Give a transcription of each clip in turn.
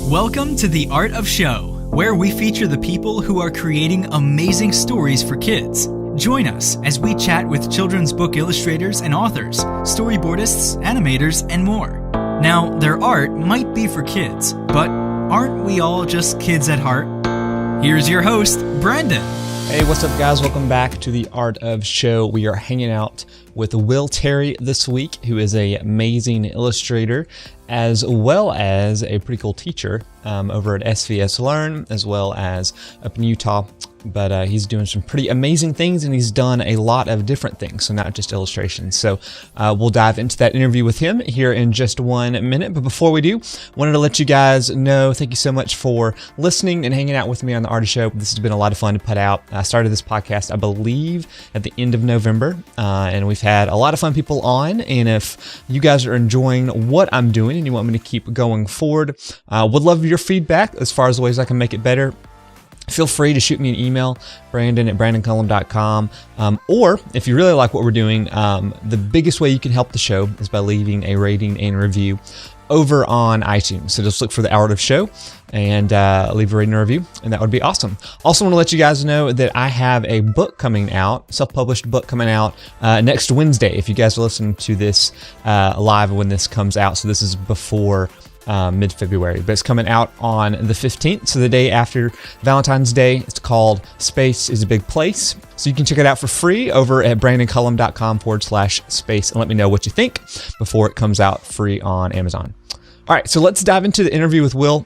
Welcome to The Art of Show, where we feature the people who are creating amazing stories for kids. Join us as we chat with children's book illustrators and authors, storyboardists, animators, and more. Now, their art might be for kids, but aren't we all just kids at heart? Here's your host, Brandon. Hey, what's up, guys? Welcome back to The Art of Show. We are hanging out with Will Terry this week, who is an amazing illustrator, as well as a pretty cool teacher over at SVS Learn, as well as up in Utah. But he's doing some pretty amazing things, and he's done a lot of different things, so not just illustrations. So we'll dive into that interview with him here in just 1 minute. But before we do, wanted to let you guys know, thank you so much for listening and hanging out with me on The Art of Show. This has been a lot of fun to put out. I started this podcast, I believe, at the end of November, and we've had a lot of fun people on. And if you guys are enjoying what I'm doing and you want me to keep going forward, would love your feedback as far as the ways I can make it better. Feel free to shoot me an email, brandon@brandoncullum.com. Or if you really like what we're doing, the biggest way you can help the show is by leaving a rating and review over on iTunes. So just look for The Art of Show and leave a rating and review, and that would be awesome. Also want to let you guys know that I have a book coming out, self-published book coming out next Wednesday. If you guys are listening to this live when this comes out, so this is before mid-February, but it's coming out on the 15th, so the day after Valentine's Day. It's called Space is a Big Place. So you can check it out for free over at brandoncullum.com/space and let me know what you think before it comes out free on Amazon. All right, so let's dive into the interview with Will.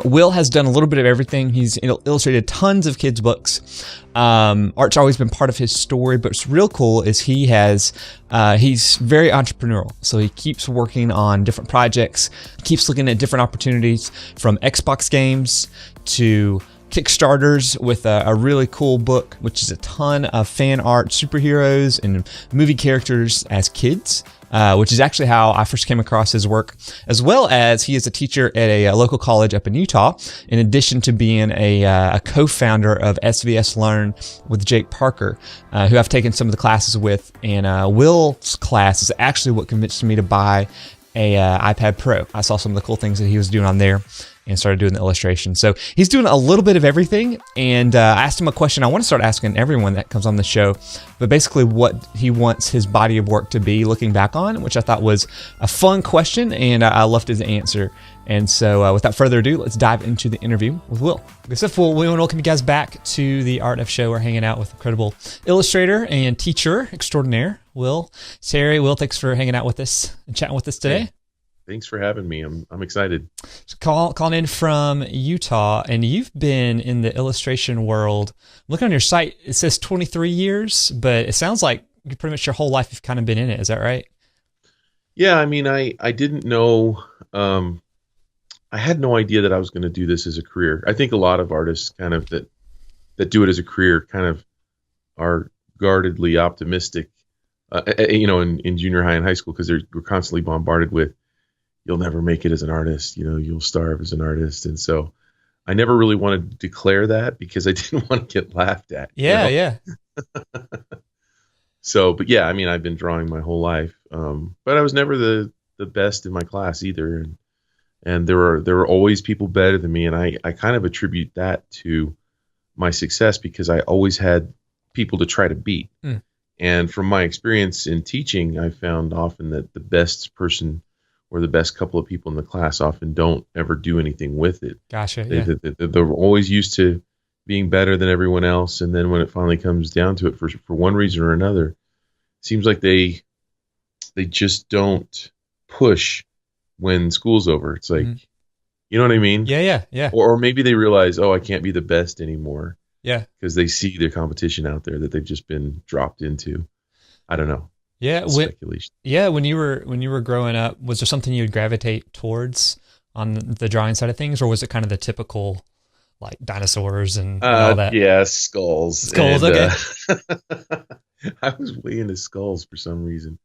Will has done a little bit of everything. He's illustrated tons of kids' books. Art's always been part of his story, but what's real cool is he's very entrepreneurial. So he keeps working on different projects, keeps looking at different opportunities, from Xbox games to Kickstarters with a really cool book, which is a ton of fan art, superheroes, and movie characters as kids. Which is actually how I first came across his work, as well as he is a teacher at a local college up in Utah, in addition to being a co-founder of SVS Learn with Jake Parker, who I've taken some of the classes with. And Will's class is actually what convinced me to buy a iPad Pro. I saw some of the cool things that he was doing on there and started doing the illustration. So he's doing a little bit of everything. And I asked him a question I want to start asking everyone that comes on the show, but basically what he wants his body of work to be looking back on, which I thought was a fun question, and I loved his answer. And so without further ado, let's dive into the interview with Will. Good stuff. Well, we want to welcome you guys back to The Art of Show. We're hanging out with incredible illustrator and teacher extraordinaire, Will Terry. Will, thanks for hanging out with us and chatting with us today. Hey. Thanks for having me. I'm excited. So calling in from Utah, and you've been in the illustration world. Looking on your site, it says 23 years, but it sounds like pretty much your whole life you've kind of been in it. Is that right? Yeah, I mean, I didn't know. I had no idea that I was going to do this as a career. I think a lot of artists kind of that do it as a career kind of are guardedly optimistic, in junior high and high school, because we're constantly bombarded with, you'll never make it as an artist, you'll starve as an artist. And so I never really wanted to declare that because I didn't want to get laughed at. Yeah. So, but yeah, I mean, I've been drawing my whole life. But I was never the best in my class either. And there were always people better than me. And I kind of attribute that to my success because I always had people to try to beat. And from my experience in teaching, I found often that the best person or the best couple of people in the class often don't ever do anything with it. Gotcha. They're always used to being better than everyone else. And then when it finally comes down to it, for one reason or another, it seems like they just don't push when school's over. It's like, you know what I mean? Yeah. Or maybe they realize, I can't be the best anymore. Yeah. Because they see their competition out there that they've just been dropped into. I don't know. Yeah, speculation. When you were growing up, was there something you would gravitate towards on the drawing side of things, or was it kind of the typical like dinosaurs and all that? Yeah, skulls. Skulls, okay. I was way into skulls for some reason.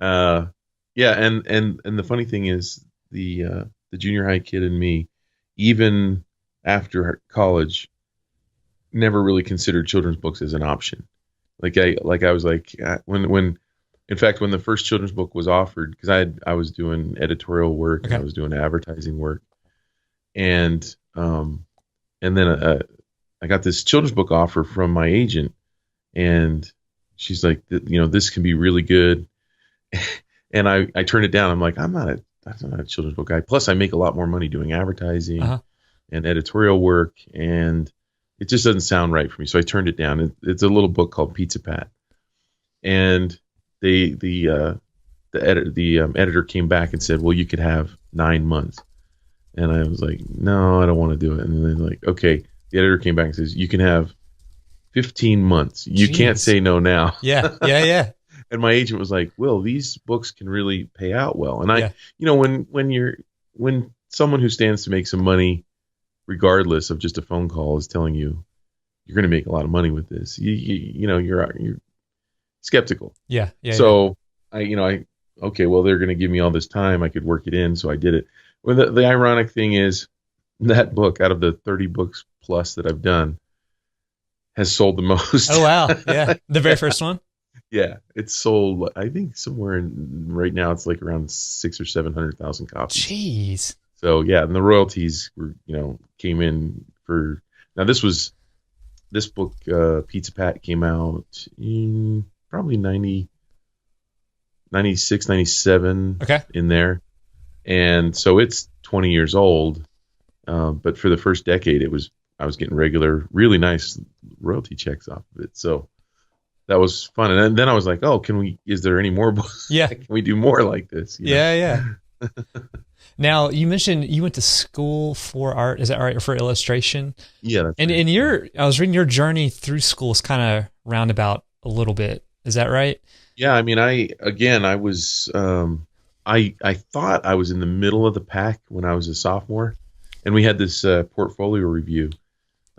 And the funny thing is the junior high kid in me, even after college, never really considered children's books as an option. I was like when in fact, when the first children's book was offered, because I was doing editorial work and I was doing advertising work, and then I got this children's book offer from my agent, and she's like, this can be really good. And I turned it down. I'm like, I'm not a children's book guy. Plus, I make a lot more money doing advertising and editorial work, and it just doesn't sound right for me. So I turned it down. It's a little book called Pizza Pat, and the editor came back and said, well, you could have 9 months. And I was like, no, I don't want to do it. And then like, okay, the editor came back and says, you can have 15 months. You can't say no now. Yeah. And my agent was like, well, these books can really pay out well. And when someone who stands to make some money, regardless of just a phone call, is telling you you're going to make a lot of money with this, you're skeptical. Yeah. So okay, well, they're going to give me all this time. I could work it in. So I did it. Well, the ironic thing is that book, out of the 30 books plus that I've done, has sold the most. Oh, wow. Yeah. The very first one. Yeah. It's sold, I think right now it's like around 600,000 or 700,000 copies. Jeez. So yeah. And the royalties were, came in now this book, Pizza Pat, came out in probably 96, 97 in there. And so it's 20 years old. But for the first decade, I was getting regular, really nice royalty checks off of it. So that was fun. And then I was like, oh, is there any more books? Yeah. Can we do more like this? Yeah. Now, you mentioned you went to school for art. Is that right? Or for illustration? Yeah. That's and right. I was reading your journey through school is kind of roundabout a little bit. Is that right? Yeah. I mean, I was, I thought I was in the middle of the pack when I was a sophomore, and we had this portfolio review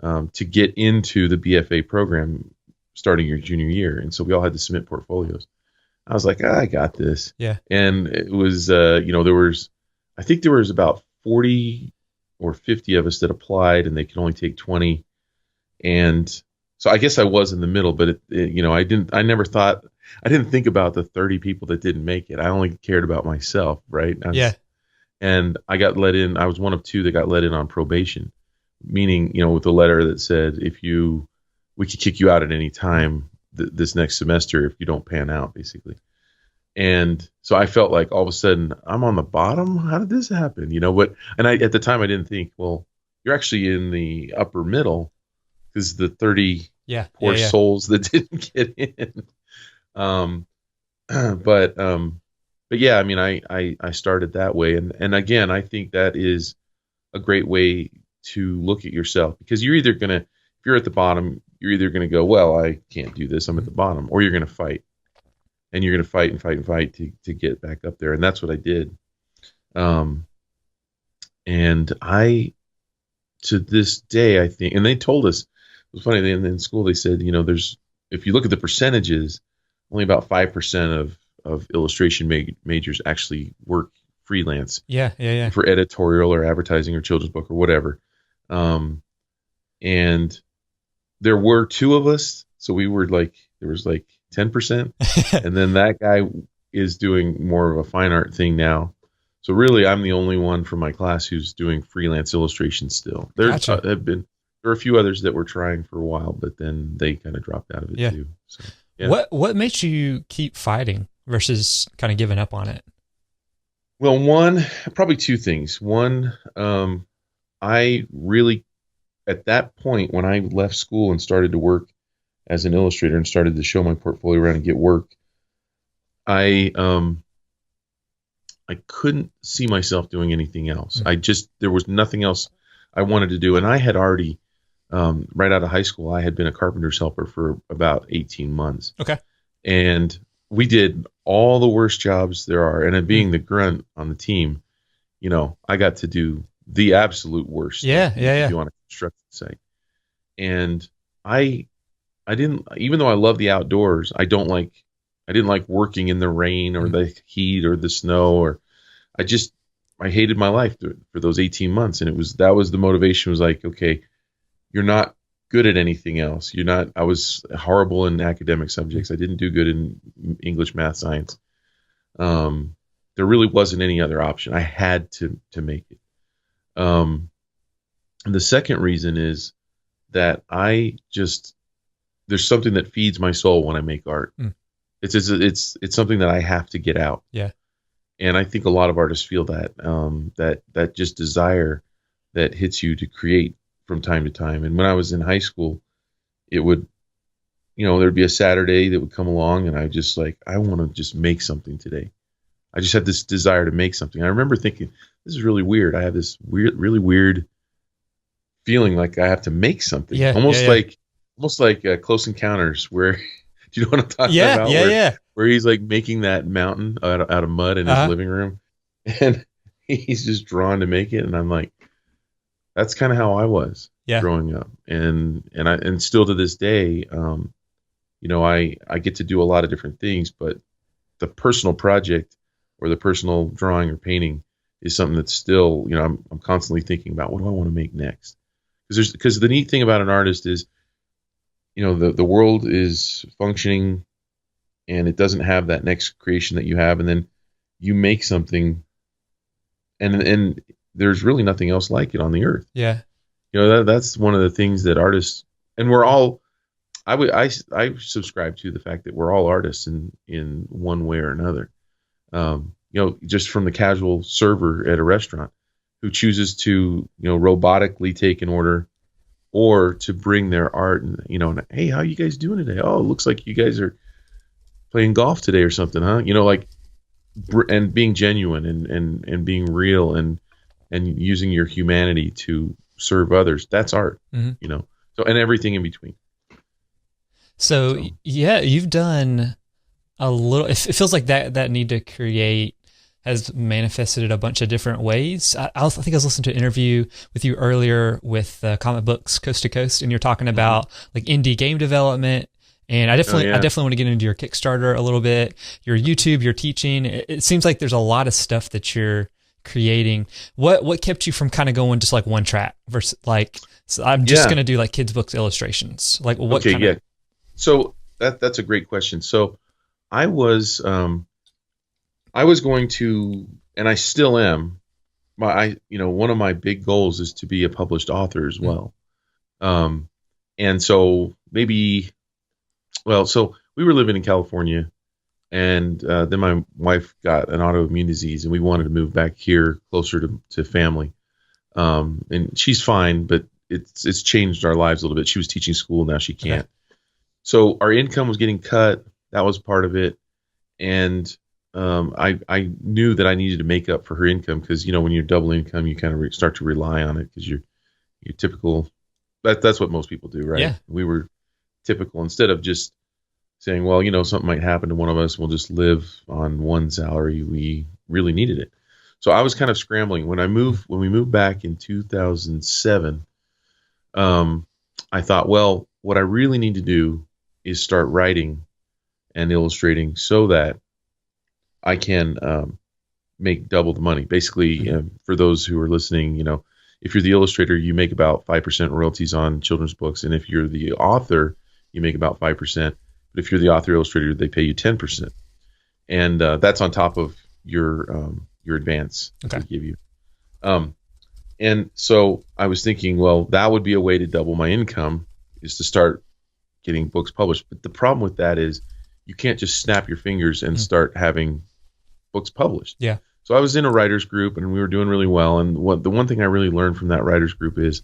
to get into the BFA program starting your junior year. And so we all had to submit portfolios. I was like, I got this. Yeah. And it was, I think there was about 40 or 50 of us that applied, and they could only take 20. And so I guess I was in the middle, but I didn't think about the 30 people that didn't make it. I only cared about myself. Right. And I got let in. I was one of two that got let in on probation, meaning, with a letter that said, we could kick you out at any time this next semester if you don't pan out, basically. And so I felt like all of a sudden I'm on the bottom. How did this happen? At the time I didn't think, well, you're actually in the upper middle, because the 30 poor souls that didn't get in. But yeah, I mean, I started that way. And again, I think that is a great way to look at yourself, because if you're at the bottom, you're either going to go, well, I can't do this, I'm at the bottom, or you're going to fight. And you're going to fight and fight and fight to get back up there. And that's what I did. And to this day, I think, and they told us, it was funny, in school, they said, if you look at the percentages, only about 5% of illustration majors actually work freelance. Yeah. For editorial or advertising or children's book or whatever. And there were two of us. So there was 10%. And then that guy is doing more of a fine art thing now. So really, I'm the only one from my class who's doing freelance illustration still. There were a few others that were trying for a while, but then they kind of dropped out of it too. So, yeah. What makes you keep fighting versus kind of giving up on it? Well, probably two things. One, I really, at that point when I left school and started to work as an illustrator and started to show my portfolio around and get work, I couldn't see myself doing anything else. Mm-hmm. There was nothing else I wanted to do. And I had already, right out of high school, I had been a carpenter's helper for about 18 months. Okay. And we did all the worst jobs there are. And being the grunt on the team, I got to do the absolute worst. Yeah. On a construction site. And I didn't, even though I love the outdoors, I didn't like working in the rain or the heat or the snow, or I hated my life for those 18 months. And that was the motivation, was like, okay, you're not good at anything else. I was horrible in academic subjects. I didn't do good in English, math, science. There really wasn't any other option. I had to make it. And the second reason is that there's something that feeds my soul when I make art. It's something that I have to get out. Yeah. And I think a lot of artists feel that, that just desire that hits you to create from time to time. And when I was in high school, it would, there'd be a Saturday that would come along, and I just I want to just make something today. I just had this desire to make something. I remember thinking, this is really weird. I have this really weird feeling like I have to make something. Yeah, almost like Close Encounters, where do you know what I'm talking about? Where he's like making that mountain out of mud in his living room, and he's just drawn to make it. And I'm like, that's kind of how I was growing up, and still to this day, I get to do a lot of different things, but the personal project or the personal drawing or painting is something that's still, I'm constantly thinking about, what do I want to make next? Because the neat thing about an artist is, the world is functioning and it doesn't have that next creation that you have, and then you make something and there's really nothing else like it on the earth. Yeah. That's one of the things that artists, and we're all, I subscribe to the fact that we're all artists in one way or another. Just from the casual server at a restaurant who chooses to, robotically take an order, or to bring their art and, hey, how you guys doing today? Oh, it looks like you guys are playing golf today or something, huh? And being genuine and being real and using your humanity to serve others. That's art, so, and everything in between. So yeah, you've done a little, it feels like that need to create has manifested in a bunch of different ways. I think I was listening to an interview with you earlier with Comic Books Coast to Coast, and you're talking about like indie game development. And I definitely want to get into your Kickstarter a little bit, your YouTube, your teaching. It seems like there's a lot of stuff that you're creating. What kept you from kind of going just like one track versus like, so I'm just going to do like kids' books illustrations? Like what? Okay, kind of... So that's a great question. So I was going to, and I still am. One of my big goals is to be a published author as well. And so so we were living in California, and then my wife got an autoimmune disease, and we wanted to move back here closer to family. And she's fine, but it's changed our lives a little bit. She was teaching school, now she can't. Okay. So our income was getting cut. That was part of it. And I knew that I needed to make up for her income, because when you're double income, you kind of start to rely on it, because you're typical. That's what most people do, right? Yeah. We were typical. Instead of just saying, well, something might happen to one of us, we'll just live on one salary. We really needed it. So I was kind of scrambling when we moved back in 2007. I thought, well, what I really need to do is start writing and illustrating so that I can make double the money. Basically, for those who are listening, if you're the illustrator, you make about 5% royalties on children's books, and if you're the author, you make about 5%. But if you're the author illustrator, they pay you 10%, and that's on top of your advance they give you. And so I was thinking, well, that would be a way to double my income, is to start getting books published. But the problem with that is you can't just snap your fingers and start having books published. Yeah. So I was in a writers group, and we were doing really well. And the one thing I really learned from that writers group is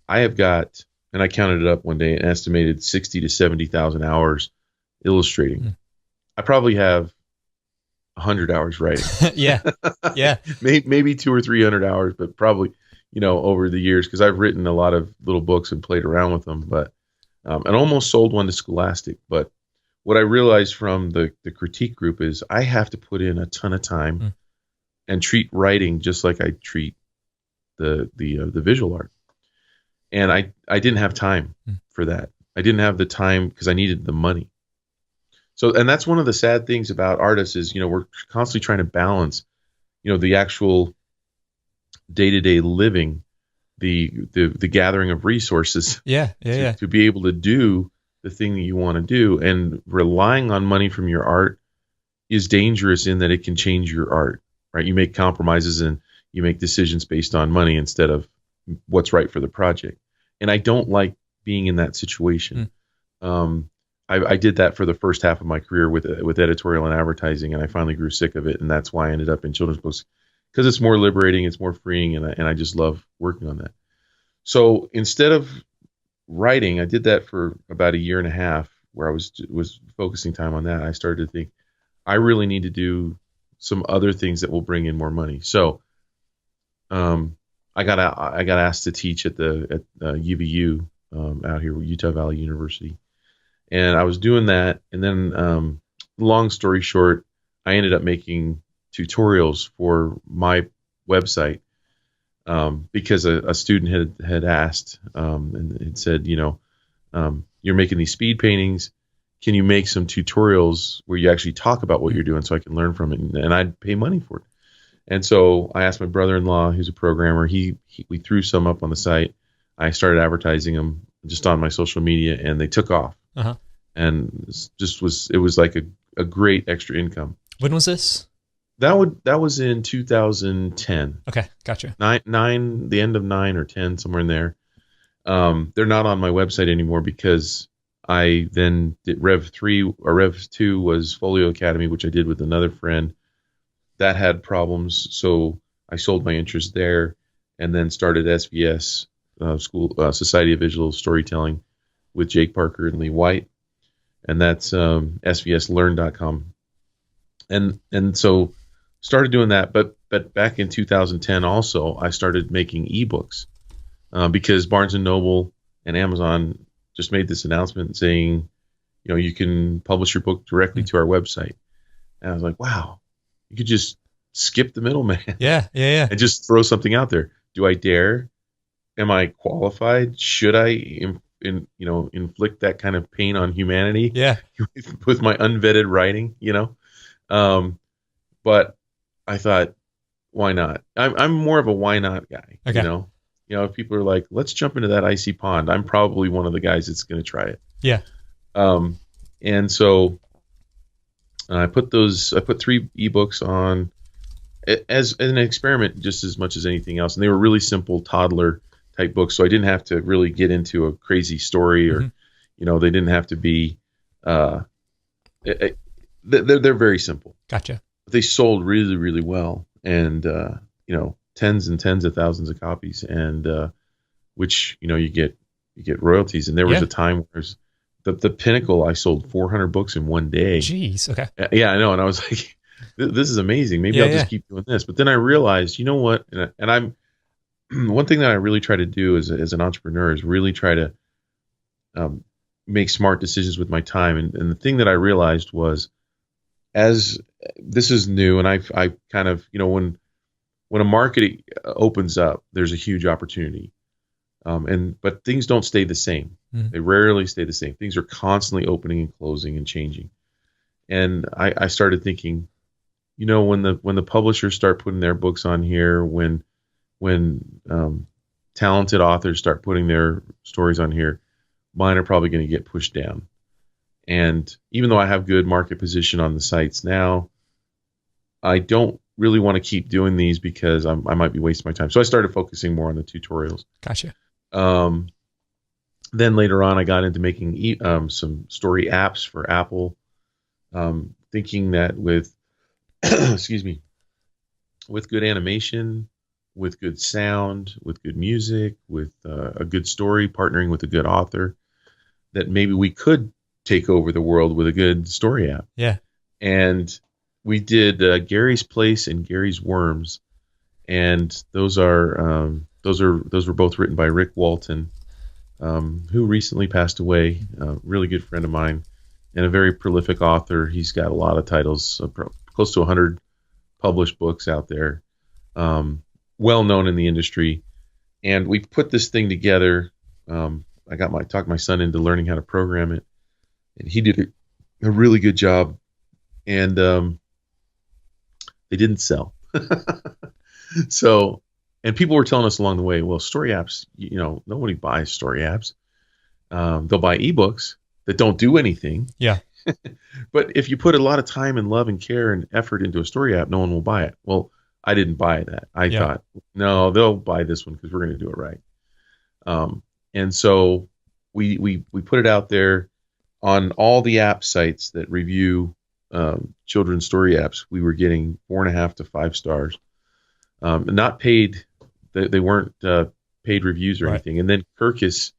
I have got, and I counted it up one day, an estimated 60 to 70,000 hours illustrating. I probably have 100 hours writing. Yeah. Maybe 200 or 300 hours, but probably, over the years, because I've written a lot of little books and played around with them, but and almost sold one to Scholastic. But what I realized from the critique group is I have to put in a ton of time and treat writing just like I treat the visual art. And I didn't have time for that. I didn't have the time because I needed the money. So, and that's one of the sad things about artists is, we're constantly trying to balance, the actual day-to-day living, the gathering of resources to be able to do the thing that you want to do. And relying on money from your art is dangerous in that it can change your art, right? You make compromises and you make decisions based on money instead of, what's right for the project. And I don't like being in that situation. I did that for the first half of my career with editorial and advertising, and I finally grew sick of it, and that's why I ended up in children's books, because it's more liberating, it's more freeing, and I just love working on that. So instead of writing, I did that for about a year and a half, where I was focusing time on that. I started to think I really need to do some other things that will bring in more money. So I got asked to teach at UVU out here, Utah Valley University. And I was doing that, and then long story short, I ended up making tutorials for my website because a student had asked and had said, you're making these speed paintings. Can you make some tutorials where you actually talk about what you're doing so I can learn from it? And I'd pay money for it. And so I asked my brother-in-law, who's a programmer. We threw some up on the site. I started advertising them just on my social media, and they took off. Uh-huh. And it was like a great extra income. When was this? That was in 2010. Okay, gotcha. The end of 9 or 10, somewhere in there. They're not on my website anymore because I then did Rev 3 or Rev 2 was Folio Academy, which I did with another friend. That had problems, so I sold my interest there, and then started SVS Society of Visual Storytelling with Jake Parker and Lee White, and that's svslearn.com. And so started doing that, but back in 2010 also I started making ebooks because Barnes and Noble and Amazon just made this announcement saying, you can publish your book directly to our website. And I was like, wow, you could just skip the middleman. Yeah. And just throw something out there. Do I dare? Am I qualified? Should I inflict that kind of pain on humanity? Yeah. with my unvetted writing, but I thought, why not? I'm more of a why not guy. Okay. If people are like, let's jump into that icy pond, I'm probably one of the guys that's going to try it. Yeah. And so I put 3 ebooks on as an experiment, just as much as anything else. And they were really simple toddler type books. So I didn't have to really get into a crazy story or, they didn't have to be, they're very simple. Gotcha. But they sold really, really well. And, tens and tens of thousands of copies, and which you get royalties. And there was a time where the pinnacle, I sold 400 books in one day. Jeez. Okay. Yeah, I know. And I was like, this is amazing. Maybe I'll just keep doing this. But then I realized, you know what? And I'm one thing that I really try to do as an entrepreneur is really try to make smart decisions with my time. And the thing that I realized was, as this is new, and I kind of, when a market opens up, there's a huge opportunity. But things don't stay the same. Mm-hmm. They rarely stay the same. Things are constantly opening and closing and changing. And I started thinking, when the publishers start putting their books on here, when talented authors start putting their stories on here, mine are probably going to get pushed down. And even though I have good market position on the sites now, I don't really want to keep doing these because I might be wasting my time. So I started focusing more on the tutorials. Gotcha. Then later on, I got into making some story apps for Apple, thinking that with, with good animation, with good sound, with good music, with a good story, partnering with a good author, that maybe we could take over the world with a good story app. Yeah. And we did Gary's Place and Gary's Worms, and those were both written by Rick Walton, who recently passed away. A really good friend of mine, and a very prolific author. He's got a lot of titles, close to 100 published books out there, well known in the industry. And we put this thing together. I talked my son into learning how to program it, and he did a really good job. And they didn't sell. So, and people were telling us along the way, well, story apps, nobody buys story apps. They'll buy ebooks that don't do anything. Yeah. But if you put a lot of time and love and care and effort into a story app, no one will buy it. Well, I didn't buy that. I thought, no, they'll buy this one because we're going to do it right. And so we put it out there on all the app sites that review children's story apps. We were getting 4.5 to 5 stars, not paid. They weren't paid reviews or Right. anything. And then Kirkus,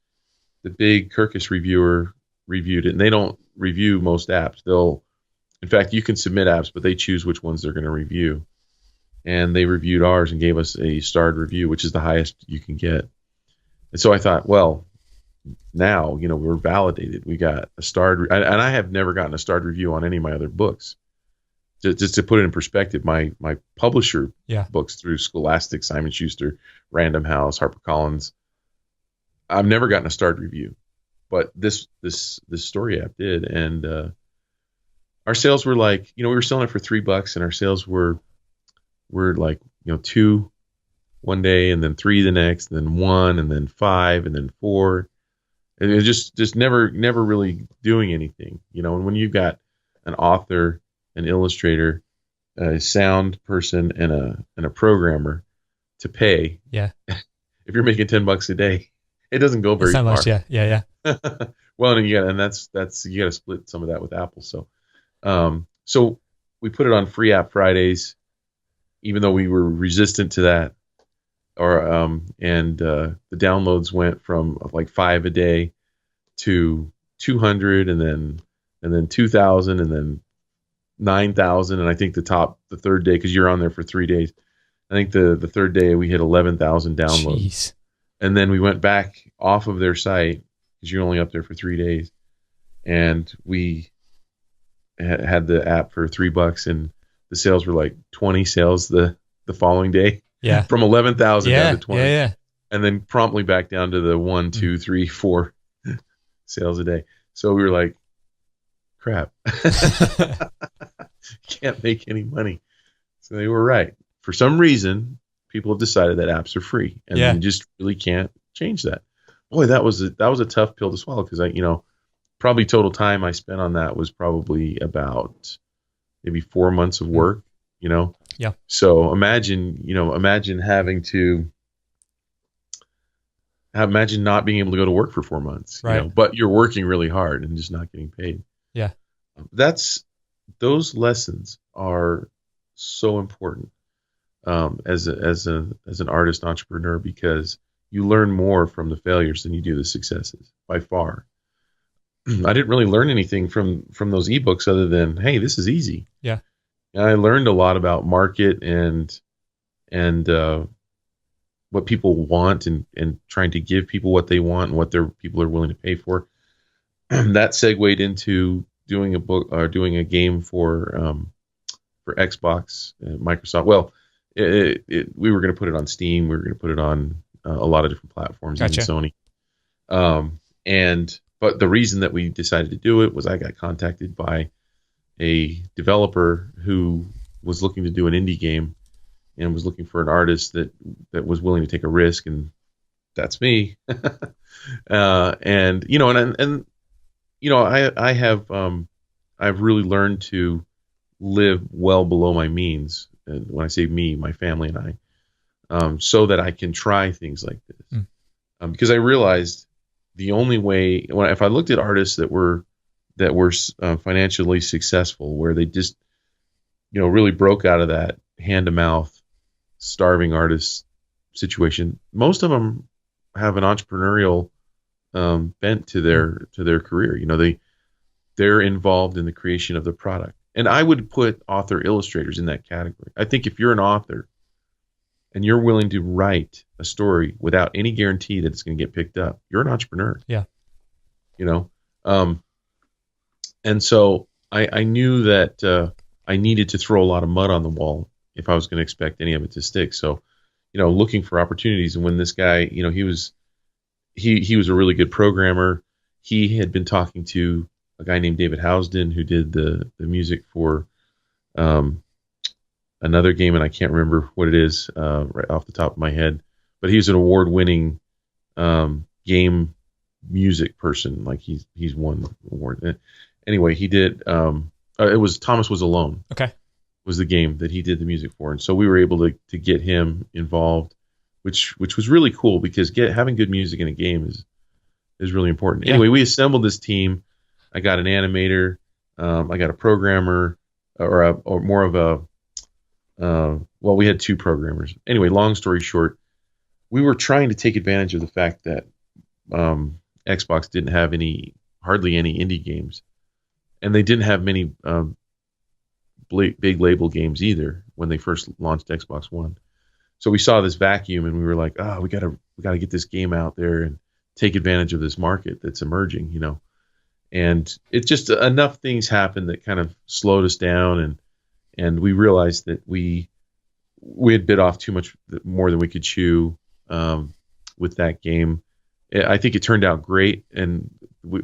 the big Kirkus reviewer, reviewed it, and they don't review most apps. In fact, you can submit apps, but they choose which ones they're going to review. And they reviewed ours and gave us a starred review, which is the highest you can get. And so I thought, well, now, we're validated. We got a starred, and I have never gotten a starred review on any of my other books. Just to put it in perspective, my publisher books through Scholastic, Simon Schuster, Random House, HarperCollins, I've never gotten a starred review, but this story app did, and our sales were like, we were selling it for $3, and our sales were like 2 one day, and then 3 the next, and then 1, and then 5, and then 4. And it was just never really doing anything, And when you've got an author, an illustrator, a sound person, and a programmer to pay, Yeah. if you're making $10 a day, it doesn't go very far. Much, yeah. Well, and that's you got to split some of that with Apple. So we put it on Free App Fridays, even though we were resistant to that. The downloads went from like 5 a day to 200, and then 2,000, and then 9,000, and I think the third day, because you're on there for 3 days, I think the third day we hit 11,000 downloads. Jeez. And then we went back off of their site because you're only up there for 3 days, and we had the app for $3, and the sales were like 20 sales the following day. Yeah. From 11,000 down to 20. Yeah. And then promptly back down to the 1, 2, 3, 4 sales a day. So we were like, crap. Can't make any money. So they were right. For some reason, people have decided that apps are free, and you just really can't change that. Boy, that was a tough pill to swallow, because probably total time I spent on that was probably about maybe 4 months of work, Yeah. So imagine imagine not being able to go to work for 4 months, right. But you're working really hard and just not getting paid. Yeah. Those lessons are so important as an artist entrepreneur, because you learn more from the failures than you do the successes by far. I didn't really learn anything from those ebooks other than, hey, this is easy. Yeah. And I learned a lot about market and what people want, and trying to give people what they want and what their people are willing to pay for. That segued into doing a book or doing a game for Xbox, Microsoft. Well, we were going to put it on Steam. We were going to put it on a lot of different platforms, Gotcha. even Sony. But the reason that we decided to do it was I got contacted by a developer who was looking to do an indie game and was looking for an artist that was willing to take a risk, and that's me. I've really learned to live well below my means, and when I say me, my family and I, so that I can try things like this. Because I realized the only way, if I looked at artists that were financially successful, where they just really broke out of that hand to mouth starving artist situation, most of them have an entrepreneurial bent to their career. They're involved in the creation of the product, and I would put author illustrators in that category. I think if you're an author and you're willing to write a story without any guarantee that it's going to get picked up, you're an entrepreneur. Yeah. And so I knew that I needed to throw a lot of mud on the wall if I was going to expect any of it to stick. So, looking for opportunities. And when this guy, he was a really good programmer. He had been talking to a guy named David Housden, who did the music for another game, and I can't remember what it is right off the top of my head. But he's an award-winning game music person. Like he's won award. Anyway, he did. It was Thomas Was Alone. Okay, was the game that he did the music for, and so we were able to get him involved. which was really cool because having good music in a game is really important. Yeah. Anyway, we assembled this team. I got an animator, I got a programmer, or more of a well, we had two programmers. Anyway, long story short, we were trying to take advantage of the fact that Xbox didn't have hardly any indie games, and they didn't have many big label games either when they first launched Xbox One. So we saw this vacuum, and we were like, "Oh, we gotta get this game out there and take advantage of this market that's emerging," you know. And it just enough things happened that kind of slowed us down, and we realized that we had bit off too much more than we could chew with that game. I think it turned out great, and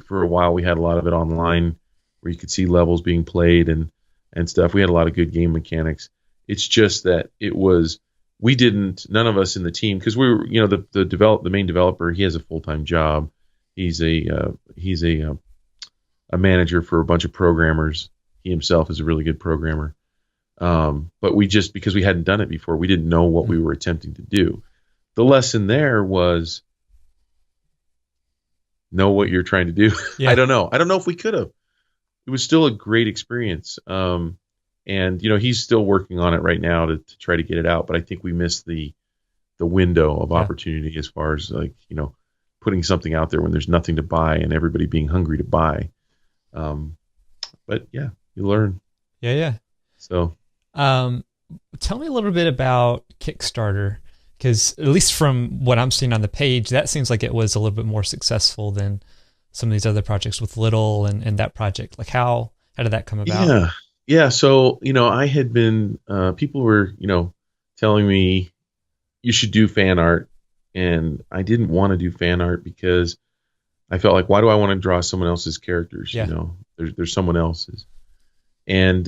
for a while we had a lot of it online where you could see levels being played and stuff. We had a lot of good game mechanics. It's just that none of us in the team, because we were, you know, the main developer, he has a full-time job. He's a manager for a bunch of programmers. He himself is a really good programmer. But because we hadn't done it before, we didn't know what we were attempting to do. The lesson there was know what you're trying to do. Yeah. I don't know if we could have. It was still a great experience. And you know, he's still working on it right now to try to get it out. But I think we missed the window of opportunity as far as, like, you know, putting something out there when there's nothing to buy and everybody being hungry to buy. But yeah, you learn. Yeah. So, tell me a little bit about Kickstarter, because at least from what I'm seeing on the page, that seems like it was a little bit more successful than some of these other projects with Little and that project. Like how did that come about? Yeah. So, you know, I had been, people were, you know, telling me you should do fan art, and I didn't want to do fan art because I felt like, why do I want to draw someone else's characters? Yeah. You know, there's someone else's. And,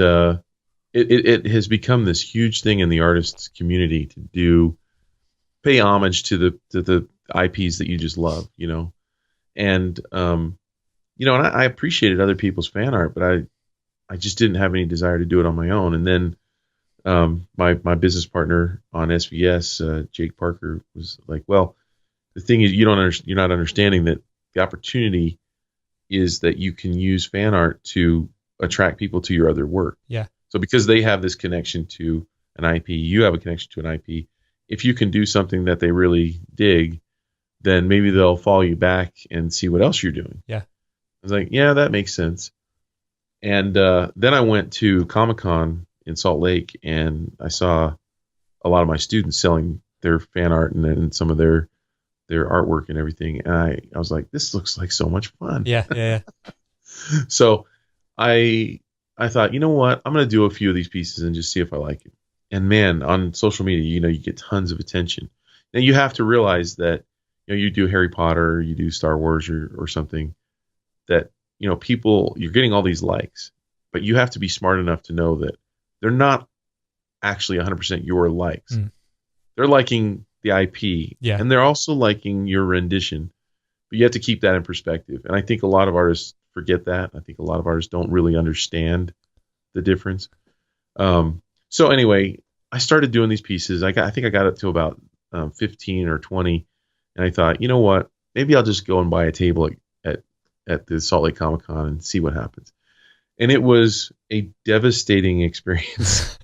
it has become this huge thing in the artists community to pay homage to the IPs that you just love, you know. And you know, and I appreciated other people's fan art, but I just didn't have any desire to do it on my own. And then my business partner on SVS, Jake Parker, was like, well, the thing is, you're not understanding that the opportunity is that you can use fan art to attract people to your other work. Yeah. So because they have this connection to an IP, you have a connection to an IP. If you can do something that they really dig, then maybe they'll follow you back and see what else you're doing. Yeah. I was like, yeah, that makes sense. And then I went to Comic-Con in Salt Lake, and I saw a lot of my students selling their fan art and then some of their artwork and everything. And I was like, this looks like so much fun. Yeah. So I thought, you know what? I'm going to do a few of these pieces and just see if I like it. And man, on social media, you know, you get tons of attention. Now you have to realize that, you know, you do Harry Potter, you do Star Wars or something, that, you know, you're getting all these likes, but you have to be smart enough to know that they're not actually 100% your likes. They're liking the IP, and they're also liking your rendition, but you have to keep that in perspective. And I think a lot of artists forget that. I think a lot of artists don't really understand the difference. So anyway, I started doing these pieces. I think I got up to about 15 or 20, and I thought, you know what? Maybe I'll just go and buy a table at the Salt Lake Comic-Con and see what happens. And it was a devastating experience.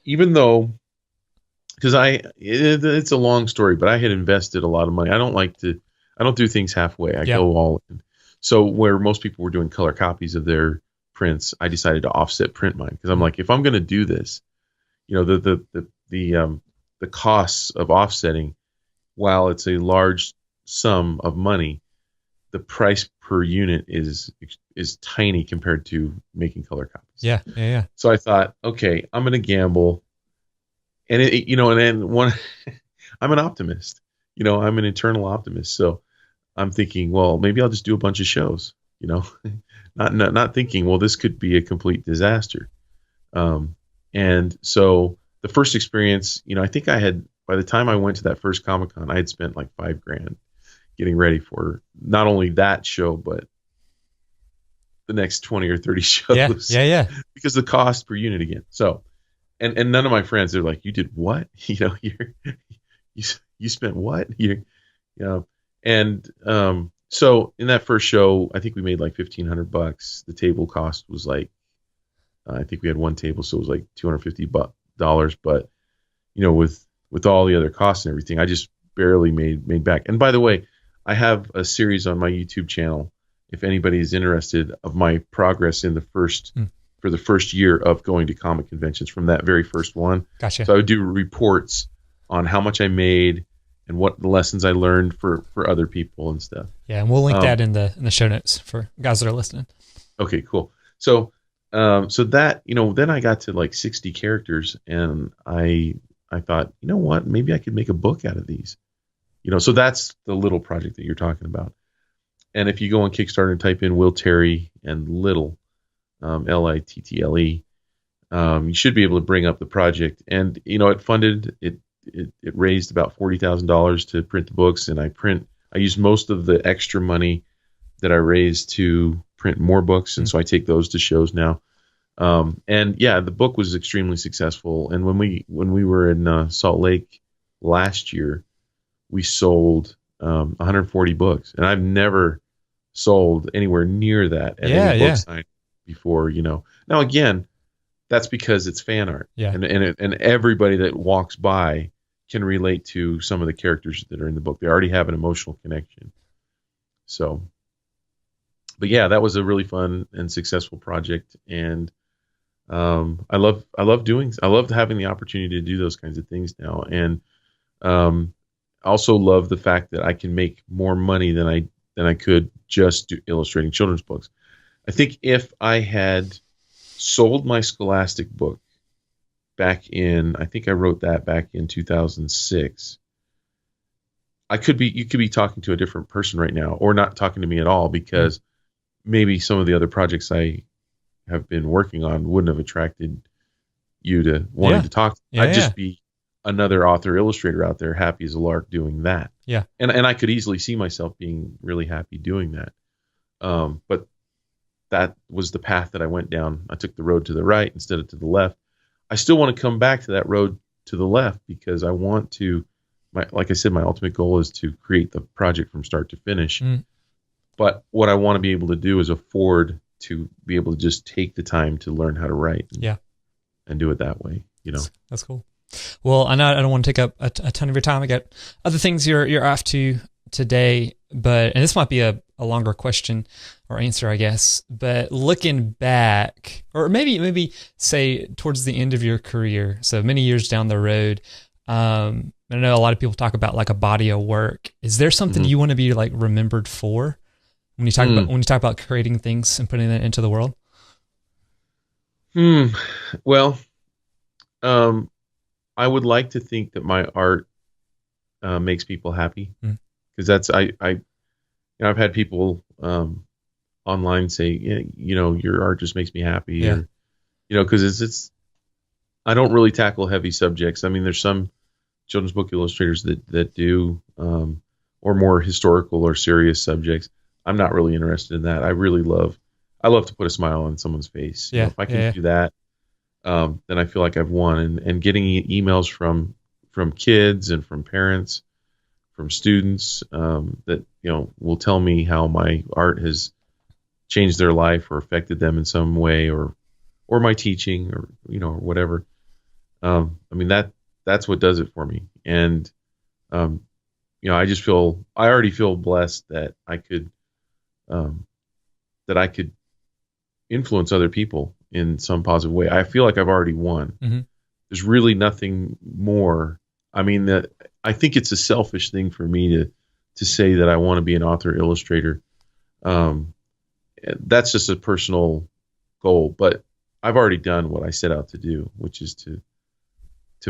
Even though, because it's a long story, but I had invested a lot of money. I don't do things halfway. I go all in. So where most people were doing color copies of their prints, I decided to offset print mine, because I'm like, if I'm going to do this, you know, the costs of offsetting, while it's a large sum of money, the price per unit is tiny compared to making color copies. Yeah. So I thought, okay, I'm going to gamble, and I'm an optimist. You know, I'm an eternal optimist. So I'm thinking, well, maybe I'll just do a bunch of shows. You know, not thinking, well, this could be a complete disaster. And so the first experience, you know, I think by the time I went to that first Comic-Con, I had spent like $5,000 getting ready for not only that show, but the next 20 or 30 shows. Yeah. Because the cost per unit again. So, and none of my friends, they're like, you did what? You know, you spent what? You know, and so in that first show, I think we made like $1,500. The table cost was like, I think we had one table, so it was like $250. But with all the other costs and everything, I just barely made back. And by the way, I have a series on my YouTube channel, if anybody is interested, of my progress in the for the first year of going to comic conventions from that very first one. Gotcha. So I would do reports on how much I made and what the lessons I learned for other people and stuff. Yeah, and we'll link that in the show notes for guys that are listening. Okay, cool. So that, then I got to like 60 characters, and I thought, you know what, maybe I could make a book out of these. So that's the little project that you're talking about. And if you go on Kickstarter and type in Will Terry and Little, Little, you should be able to bring up the project. And it funded it. It raised about $40,000 to print the books, and I used most of the extra money that I raised to print more books, and so I take those to shows now. And yeah, the book was extremely successful. And when we were in Salt Lake last year, we sold 140 books, and I've never sold anywhere near that at any book sign before. Now again, that's because it's fan art, and everybody that walks by can relate to some of the characters that are in the book. They already have an emotional connection. So, but yeah, that was a really fun and successful project, and I love having the opportunity to do those kinds of things now, and I also love the fact that I can make more money than I could just illustrating children's books. I think if I had sold my Scholastic book I think I wrote that back in 2006, you could be talking to a different person right now, or not talking to me at all, because maybe some of the other projects I have been working on wouldn't have attracted you to wanting to talk. I'd just be another author illustrator out there, happy as a lark, doing that. Yeah. And I could easily see myself being really happy doing that. But that was the path that I went down. I took the road to the right instead of to the left. I still want to come back to that road to the left, because I want to, like I said, my ultimate goal is to create the project from start to finish. But what I want to be able to do is afford to be able to just take the time to learn how to write and do it that way. That's cool. Well, I know I don't want to take up a ton of your time. I got other things you're off to today, and this might be a longer question or answer, I guess, but looking back, or maybe say towards the end of your career, so many years down the road, I know a lot of people talk about like a body of work. Is there something you want to be like remembered for when you talk about creating things and putting that into the world? Well, I would like to think that my art makes people happy, because that's I've had people online say, your art just makes me happy, or because it's I don't really tackle heavy subjects. I mean, there's some children's book illustrators that do, or more historical or serious subjects. I'm not really interested in that. I love to put a smile on someone's face. If I can do that, then I feel like I've won. And getting emails from kids and from parents, from students, that will tell me how my art has changed their life or affected them in some way, or my teaching, or or whatever. I mean, that's what does it for me. And I already feel blessed that I could influence other people in some positive way. I feel like I've already won. There's really nothing more. I mean, I think it's a selfish thing for me to say that I want to be an author illustrator. That's just a personal goal, but I've already done what I set out to do, which is to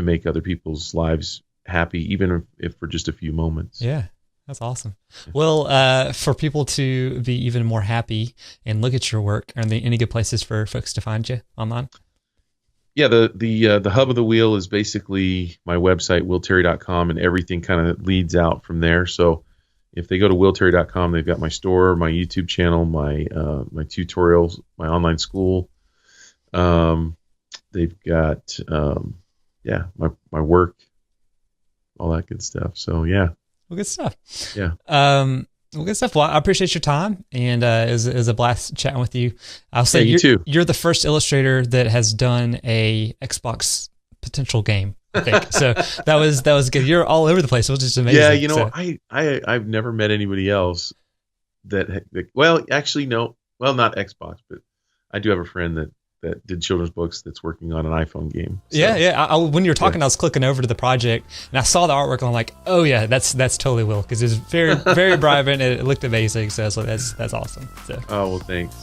make other people's lives happy, even if for just a few moments. Yeah. That's awesome. Well, for people to be even more happy and look at your work, are there any good places for folks to find you online? Yeah, the hub of the wheel is basically my website, willterry.com, and everything kind of leads out from there. So if they go to willterry.com, they've got my store, my YouTube channel, my tutorials, my online school. They've got my work. all that good stuff. So yeah. Well, good stuff. Yeah. Well, good stuff. Well, I appreciate your time, and it was a blast chatting with you. I'll say you too. You're the first illustrator that has done a Xbox potential game, I think. So that was good. You're all over the place. It was just amazing. Yeah, so. I've never met anybody else that well, actually no, well, not Xbox, but I do have a friend that did children's books that's working on an iPhone game. So, yeah. When you were talking, I was clicking over to the project and I saw the artwork and I'm like, oh yeah, that's totally Will, because it's very, very vibrant and it looked amazing. So that's awesome. So. Oh, well, thanks.